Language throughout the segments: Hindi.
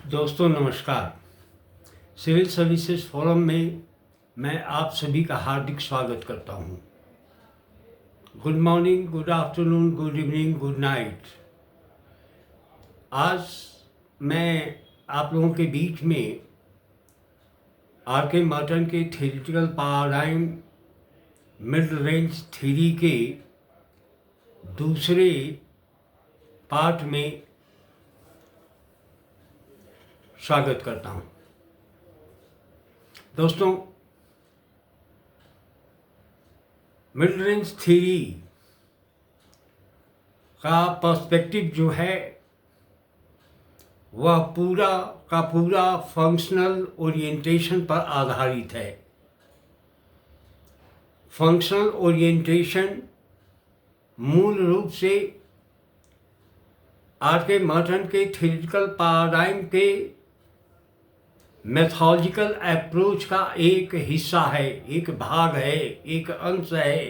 दोस्तों नमस्कार। सिविल सर्विसेज फोरम में मैं आप सभी का हार्दिक स्वागत करता हूं। Good morning, good afternoon, good evening, good night. आज मैं आप लोगों के बीच में आर के मर्टन के theoretical paradigm mid range theory के दूसरे पार्ट में स्वागत करता हूं। दोस्तों, मिड रेंज थ्योरी का पर्सपेक्टिव जो है वह पूरा का पूरा फंक्शनल ओरिएंटेशन पर आधारित है। फंक्शनल ओरिएंटेशन मूल रूप से आर के मर्टन के थ्योरेटिकल पैराडाइम के मैथोलॉजिकल अप्रोच का एक हिस्सा है, एक भाग है, एक अंश है।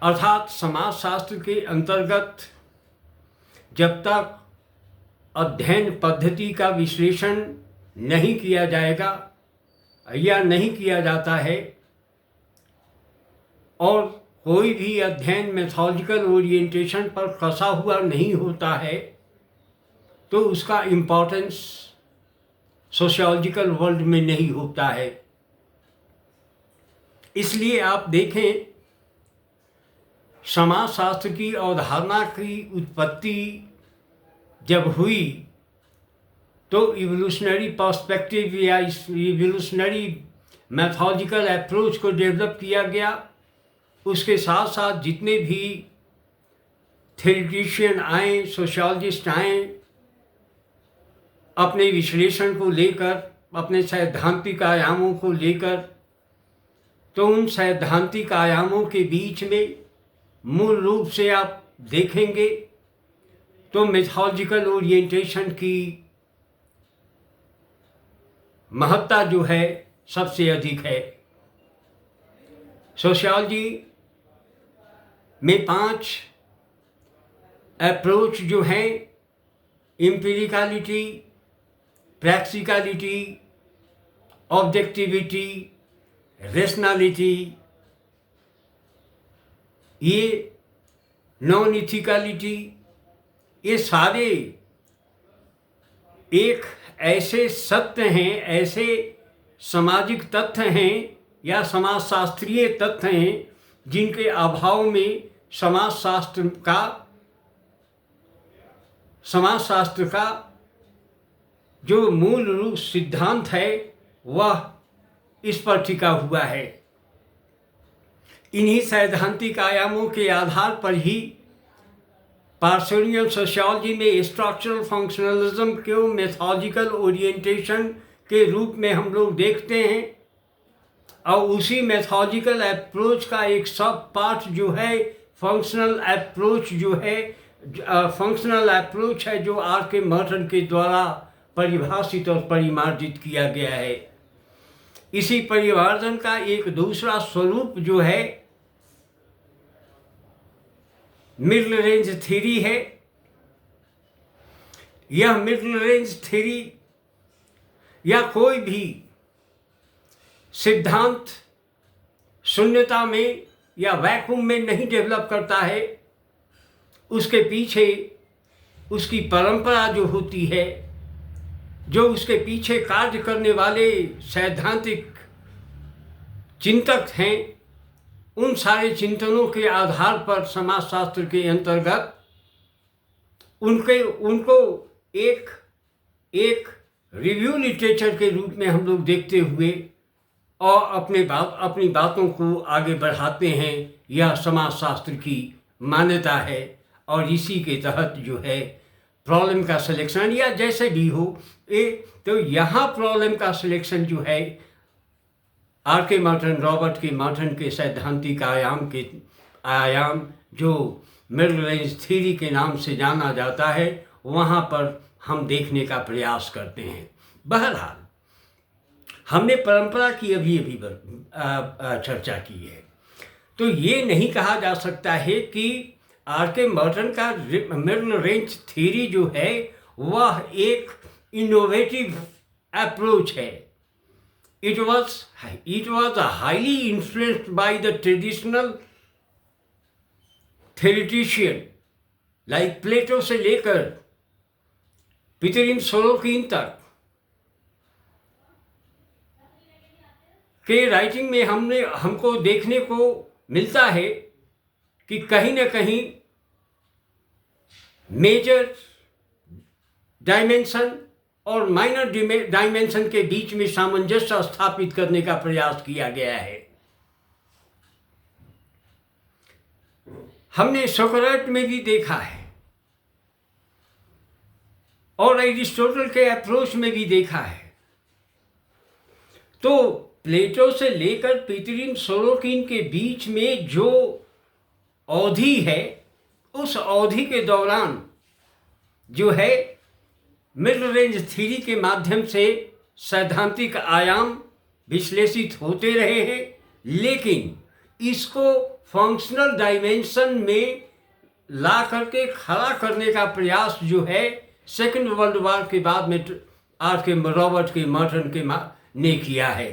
अर्थात समाजशास्त्र के अंतर्गत जब तक अध्ययन पद्धति का विश्लेषण नहीं किया जाएगा या नहीं किया जाता है और कोई भी अध्ययन मैथोलॉजिकल ओरिएंटेशन पर कसा हुआ नहीं होता है तो उसका इम्पोर्टेंस सोशियोलॉजिकल वर्ल्ड में नहीं होता है। इसलिए आप देखें, समाजशास्त्र की अवधारणा की उत्पत्ति जब हुई तो इवोल्यूशनरी पर्सपेक्टिव या इवोल्यूशनरी मैथोलॉजिकल अप्रोच को डेवलप किया गया। उसके साथ साथ जितने भी थ्योरेटिशियन आए, सोशियोलॉजिस्ट आए, अपने विश्लेषण को लेकर, अपने सैद्धांतिक आयामों को लेकर, तो उन सैद्धांतिक आयामों के बीच में मूल रूप से आप देखेंगे तो मैथोलॉजिकल ओरिएंटेशन की महत्ता जो है सबसे अधिक है। सोशियोलॉजी में 5 अप्रोच जो हैं, एम्पिरिकलिटी, प्रैक्टिकलिटी, ऑब्जेक्टिविटी, रेशनैलिटी, ये नॉन इथिकलिटी, ये सारे एक ऐसे सत्य हैं, ऐसे सामाजिक तथ्य हैं या समाजशास्त्रीय तथ्य हैं जिनके अभाव में समाजशास्त्र का जो मूल रूप सिद्धांत है वह इस पर टिका हुआ है। इन्हीं सैद्धांतिक आयामों के आधार पर ही पार्सोनियल सोशियोलॉजी में स्ट्रक्चरल फंक्शनलिज्म को मैथोलॉजिकल ओरिएंटेशन के रूप में हम लोग देखते हैं और उसी मैथोलॉजिकल अप्रोच का एक सब पार्ट जो है फंक्शनल अप्रोच है जो आर के मर्टन के द्वारा परिभाषित और परिमार्जित किया गया है। इसी परिवर्तन का एक दूसरा स्वरूप जो है मिड रेंज थ्योरी है। यह मिड रेंज थ्योरी या कोई भी सिद्धांत शून्यता में या वैक्यूम में नहीं डेवलप करता है। उसके पीछे उसकी परंपरा जो होती है, जो उसके पीछे कार्य करने वाले सैद्धांतिक चिंतक हैं, उन सारे चिंतनों के आधार पर समाजशास्त्र के अंतर्गत उनको एक रिव्यू लिटरेचर के रूप में हम लोग देखते हुए और अपनी बातों को आगे बढ़ाते हैं। यह समाजशास्त्र की मान्यता है और इसी के तहत जो है प्रॉब्लम का सिलेक्शन या जैसे भी हो, तो यहाँ प्रॉब्लम का सिलेक्शन जो है आर के मर्टन, रॉबर्ट के मर्टन के सैद्धांतिक आयाम जो मिड रेंज थ्योरी के नाम से जाना जाता है, वहाँ पर हम देखने का प्रयास करते हैं। बहरहाल हमने परंपरा की अभी चर्चा की है, तो ये नहीं कहा जा सकता है कि आर के मर्टन का मिड रेंज थ्योरी जो है वह एक इनोवेटिव अप्रोच है। It was highly influenced by the traditional theoretician like Plato से लेकर पितरिन सोरोकिन तक के राइटिंग में हमको देखने को मिलता है कि कहीं न कहीं मेजर डायमेंशन और माइनर डायमेंशन के बीच में सामंजस्य स्थापित करने का प्रयास किया गया है। हमने सोक्रेट में भी देखा है और एरिस्टोटल के अप्रोच में भी देखा है। तो प्लेटो से लेकर पितरिन सोरोकिन के बीच में जो अवधि है, उस अवधि के दौरान जो है मिड रेंज थ्योरी के माध्यम से सैद्धांतिक आयाम विश्लेषित होते रहे हैं, लेकिन इसको फंक्शनल डायमेंशन में ला करके खड़ा करने का प्रयास जो है सेकेंड वर्ल्ड वॉर के बाद में आर के रॉबर्ट के मर्टन के ने किया है।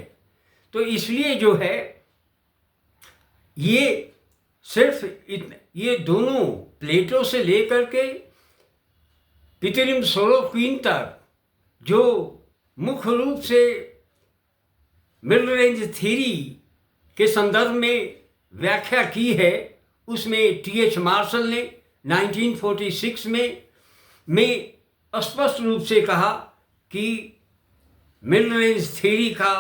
तो इसलिए जो है ये सिर्फ ये दोनों प्लेटो से लेकर के पितरिन सोरोकिन तक जो मुख्य रूप से मिड रेंज थ्योरी के संदर्भ में व्याख्या की है, उसमें टी.एच. मार्शल ने 1946 में स्पष्ट रूप से कहा कि मिड रेंज थ्योरी का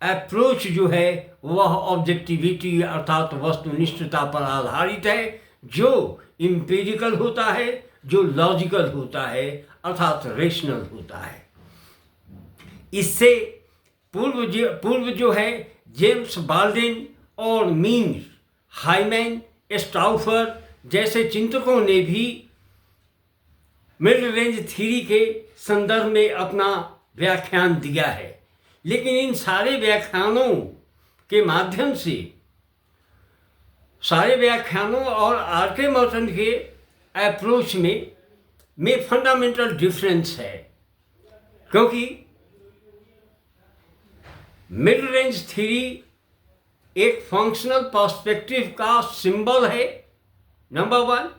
अप्रोच जो है वह ऑब्जेक्टिविटी अर्थात वस्तुनिष्ठता पर आधारित है, जो इम्पीरिकल होता है, जो लॉजिकल होता है अर्थात रेशनल होता है। इससे पूर्व जो है जेम्स बाल्डिन और मीन्स, हाइमैन, स्टाउफर जैसे चिंतकों ने भी मिड रेंज थ्योरी के संदर्भ में अपना व्याख्यान दिया है, लेकिन इन सारे व्याख्यानों के माध्यम से सारे व्याख्यानों और आर के मर्टन के अप्रोच में फंडामेंटल डिफरेंस है, क्योंकि मिड रेंज थ्योरी एक फंक्शनल पर्सपेक्टिव का सिंबल है। Number one,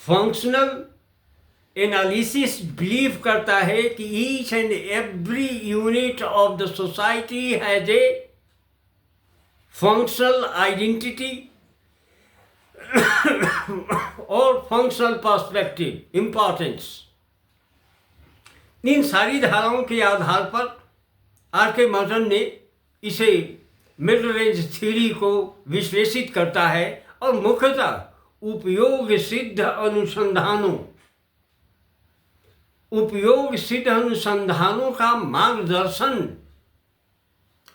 functional analysis believe करता है कि each and every unit of the society has a functional identity और फंक्शनल पर्सपेक्टिव इम्पॉर्टेंस। इन सारी धाराओं के आधार पर आर के मर्टन ने इसे मिड रेंज थ्योरी को विश्लेषित करता है और मुख्यतः उपयोग सिद्ध अनुसंधानों का मार्गदर्शन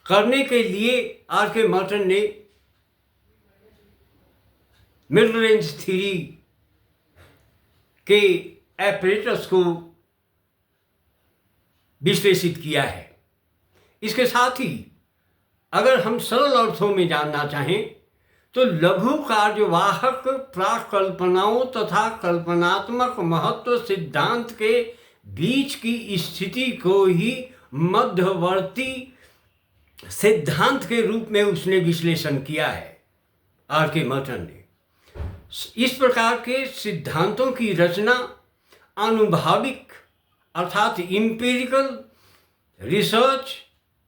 करने के लिए आर के मर्टन ने मिड रेंज थ्योरी के एपरेटस को विश्लेषित किया है। इसके साथ ही अगर हम सरल अर्थों में जानना चाहें तो लघु कार्यवाहक प्राकल्पनाओं तथा कल्पनात्मक महत्व सिद्धांत के बीच की स्थिति को ही मध्यवर्ती सिद्धांत के रूप में उसने विश्लेषण किया है आर के मर्टन ने। इस प्रकार के सिद्धांतों की रचना आनुभाविक अर्थात इम्पीरिकल रिसर्च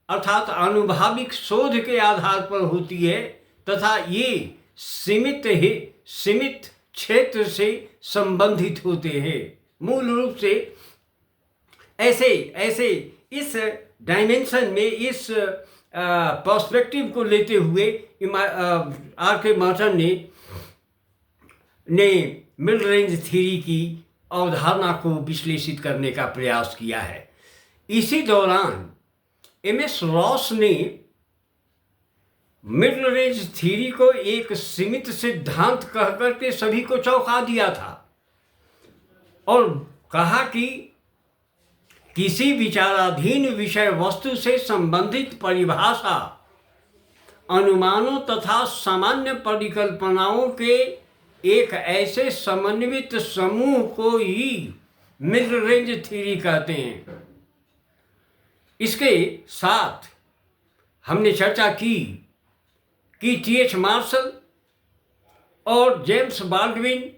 अर्थात आनुभाविक शोध के आधार पर होती है तथा ये सीमित क्षेत्र से संबंधित होते हैं। मूल रूप से ऐसे इस डायमेंशन में इस पर्सपेक्टिव को लेते हुए आर के मर्टन ने मिड रेंज थ्योरी की अवधारणा को विश्लेषित करने का प्रयास किया है। इसी दौरान एम.एस. रॉस ने मिड रेंज थ्योरी को एक सीमित सिद्धांत कहकर के सभी को चौंका दिया था और कहा कि किसी विचाराधीन विषय वस्तु से संबंधित परिभाषा, अनुमानों तथा सामान्य परिकल्पनाओं के एक ऐसे समन्वित समूह को ही मिड रेंज थ्योरी कहते हैं। इसके साथ हमने चर्चा की कि टी.एच. मार्शल और जेम्स बाल्डविन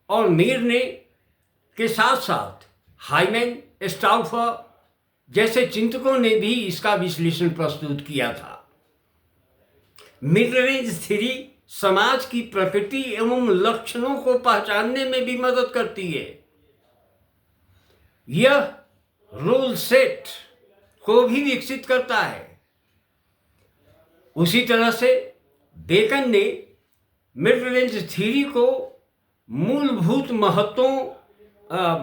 और मीर ने के साथ साथ हाइमन, स्टाउफर जैसे चिंतकों ने भी इसका विश्लेषण प्रस्तुत किया था। मिड रेंज थ्योरी समाज की प्रकृति एवं लक्षणों को पहचानने में भी मदद करती है। यह रूल सेट को भी विकसित करता है। उसी तरह से बेकन ने मिड रेंज थ्योरी को मूलभूत महत्वों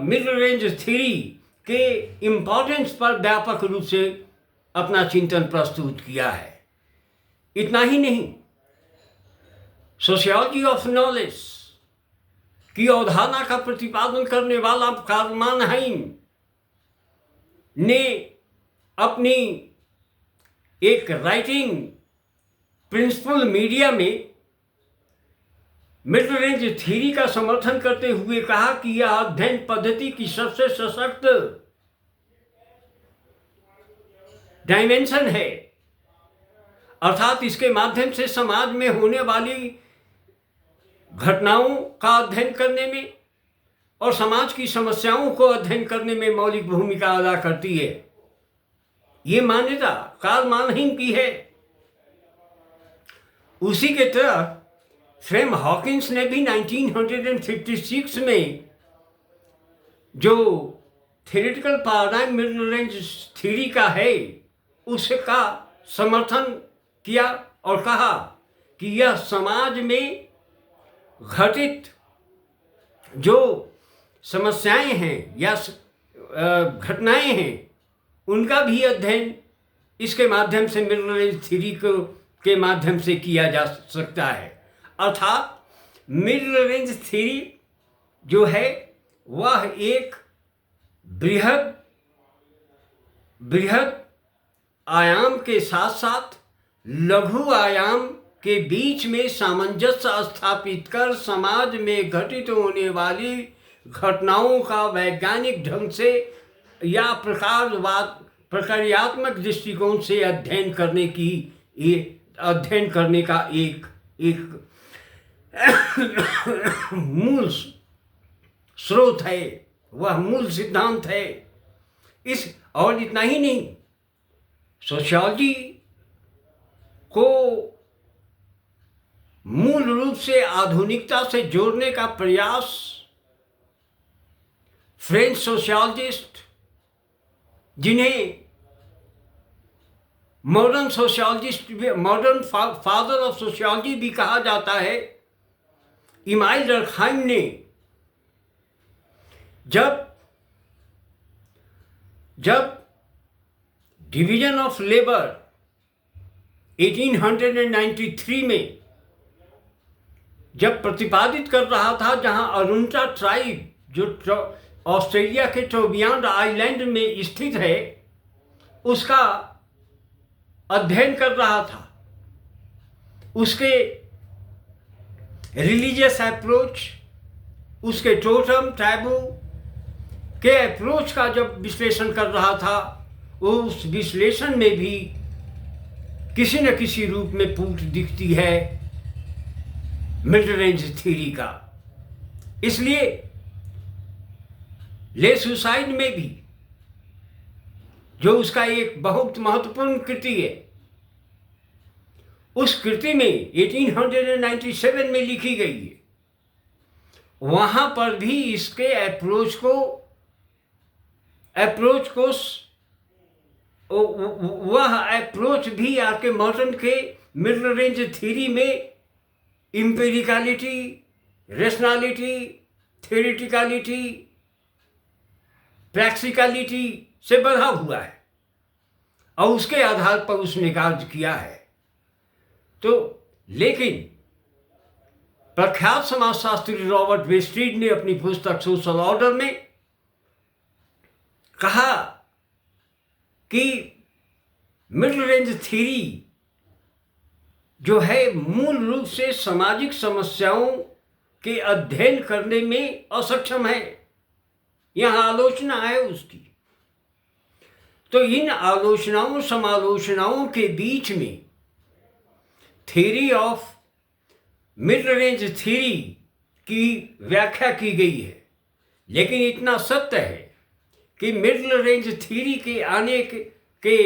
मिड रेंज थ्योरी के इम्पोर्टेंस पर व्यापक रूप से अपना चिंतन प्रस्तुत किया है। इतना ही नहीं, सोशियोलॉजी ऑफ नॉलेज की अवधारणा का प्रतिपादन करने वाला कार्ल मानहाइम ने अपनी एक राइटिंग प्रिंसिपल मीडिया में मिड रेंज थ्योरी का समर्थन करते हुए कहा कि यह अध्ययन पद्धति की सबसे सशक्त डायमेंशन है, अर्थात इसके माध्यम से समाज में होने वाली घटनाओं का अध्ययन करने में और समाज की समस्याओं को अध्ययन करने में मौलिक भूमिका अदा करती है। ये मान्यता कार्ल मानहाइम की है। उसी के तरह फ्रेम हॉकिंस ने भी 1956 में जो theoretical paradigm mid range theory का है उसका समर्थन किया और कहा कि यह समाज में घटित जो समस्याएं हैं या घटनाएं हैं उनका भी अध्ययन इसके माध्यम से मिड रेंज थ्योरी के माध्यम से किया जा सकता है। अर्थात मिड रेंज थ्योरी जो है वह एक बृहद आयाम के साथ साथ लघु आयाम के बीच में सामंजस्य स्थापित कर समाज में घटित होने वाली घटनाओं का वैज्ञानिक ढंग से या प्रक्रियात्मक दृष्टिकोण से अध्ययन करने का एक मूल स्रोत है, वह मूल सिद्धांत है। और इतना ही नहीं, सोशियोलॉजी को मूल रूप से आधुनिकता से जोड़ने का प्रयास फ्रेंच सोशियोलॉजिस्ट, जिन्हें मॉडर्न फादर ऑफ सोशियोलॉजी भी कहा जाता है, इमाइल डर्कहाइम ने जब डिवीजन ऑफ लेबर 1893 में जब प्रतिपादित कर रहा था, जहां अरुंटा ट्राइब जो ऑस्ट्रेलिया के टोबियान आइलैंड में स्थित है उसका अध्ययन कर रहा था, उसके रिलीजियस अप्रोच, उसके टोटम टैबू के अप्रोच का जब विश्लेषण कर रहा था, उस विश्लेषण में भी किसी न किसी रूप में पूट दिखती है मिड रेंज थ्योरी का। इसलिए ले सुसाइड में भी जो उसका एक बहुत महत्वपूर्ण कृति है, उस कृति में 1897 में लिखी गई है, वहां पर भी इसके अप्रोच को वह अप्रोच भी आके मॉडर्न के मिड रेंज थ्योरी में इम्पेरिकलिटी, रेशनैलिटी, थ्योरेटिकलिटी, प्रैक्टिकलिटी से बधा हुआ है और उसके आधार पर उसने कार्य किया है। तो लेकिन प्रख्यात समाजशास्त्री रॉबर्ट वेस्ट्रीड ने अपनी पुस्तक सोशल ऑर्डर में कहा कि मिड रेंज थ्योरी जो है मूल रूप से सामाजिक समस्याओं के अध्ययन करने में असक्षम है। यहाँ आलोचना है उसकी। तो इन आलोचनाओं समालोचनाओं के बीच में theory of mid range theory की व्याख्या की गई है, लेकिन इतना सत्य है कि मिड रेंज थ्योरी के आने के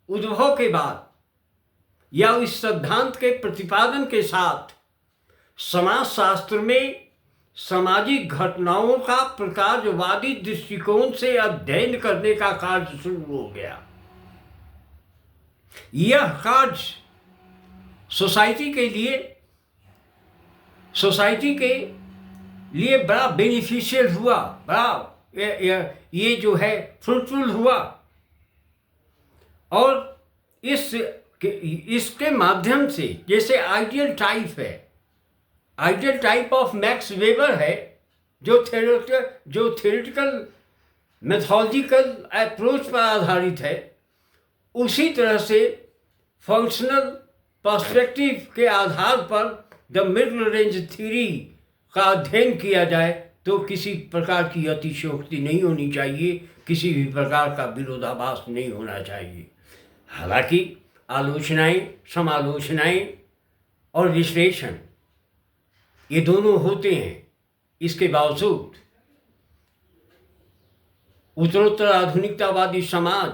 उद्भव के बाद या इस सिद्धांत के प्रतिपादन के साथ समाजशास्त्र में सामाजिक घटनाओं का प्रकारवादी दृष्टिकोण से अध्ययन करने का कार्य शुरू हो गया। यह कार्य सोसाइटी के लिए बड़ा बेनिफिशियल हुआ, बड़ा ये जो है फ्रूटफुल हुआ। और इसके माध्यम से, जैसे ideal type of max weber है जो थ्योरेटिकल मेथोलॉजिकल अप्रोच पर आधारित है, उसी तरह से फंक्शनल पर्सपेक्टिव के आधार पर द मिड रेंज थ्योरी का अध्ययन किया जाए तो किसी प्रकार की अतिशयोक्ति नहीं होनी चाहिए, किसी भी प्रकार का विरोधाभास नहीं होना चाहिए। हालांकि आलोचनाएं, समालोचनाएं और विश्लेषण ये दोनों होते हैं, इसके बावजूद उत्तरोत्तर आधुनिकतावादी समाज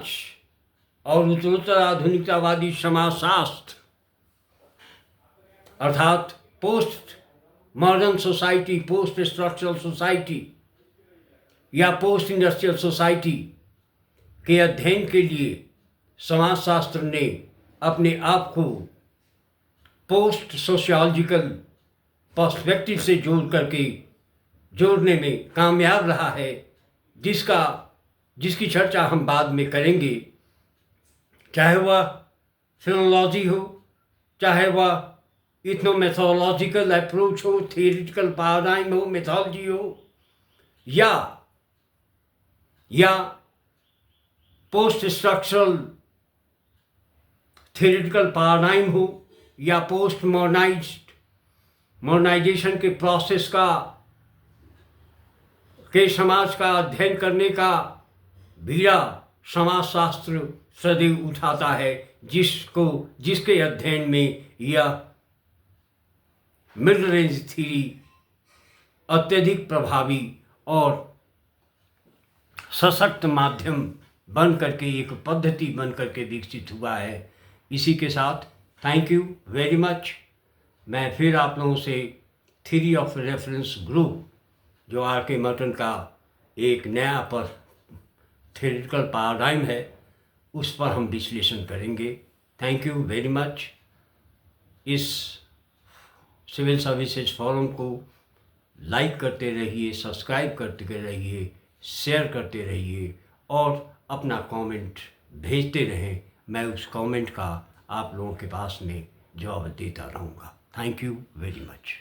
और उत्तरोत्तर आधुनिकतावादी समाजशास्त्र अर्थात post modern society, post structural society या पोस्ट इंडस्ट्रियल सोसाइटी के अध्ययन के लिए समाजशास्त्र ने अपने आप को पोस्ट सोशियोलॉजिकल पर्सपेक्टिव से जोड़ने में कामयाब रहा है, जिसकी चर्चा हम बाद में करेंगे। चाहे वह फिनोलॉजी हो, चाहे वह इथनोमेथोलॉजिकल अप्रोच हो, थियोरिटिकल पैराडाइम हो, मेथोलॉजी हो, या पोस्ट स्ट्रक्चरल थियोरिटिकल पैराडाइम हो, या पोस्ट मॉडर्नाइजेशन के प्रोसेस के समाज का अध्ययन करने का बीड़ा समाजशास्त्र सदैव उठाता है, जिसके अध्ययन में यह मिड रेंज थ्योरी अत्यधिक प्रभावी और सशक्त माध्यम बन करके, एक पद्धति बन करके विकसित हुआ है। इसी के साथ थैंक यू वेरी मच। मैं फिर आप लोगों से थ्योरी ऑफ रेफरेंस ग्रुप, जो R.K. मर्टन का एक नया पर थ्योरेटिकल पैराडाइम है, उस पर हम विश्लेषण करेंगे। Thank you very much. इस सिविल सर्विसेज फोरम को लाइक करते रहिए, सब्सक्राइब करते रहिए, शेयर करते रहिए और अपना कमेंट भेजते रहें। मैं उस कमेंट का आप लोगों के पास में जवाब देता रहूँगा। Thank you very much.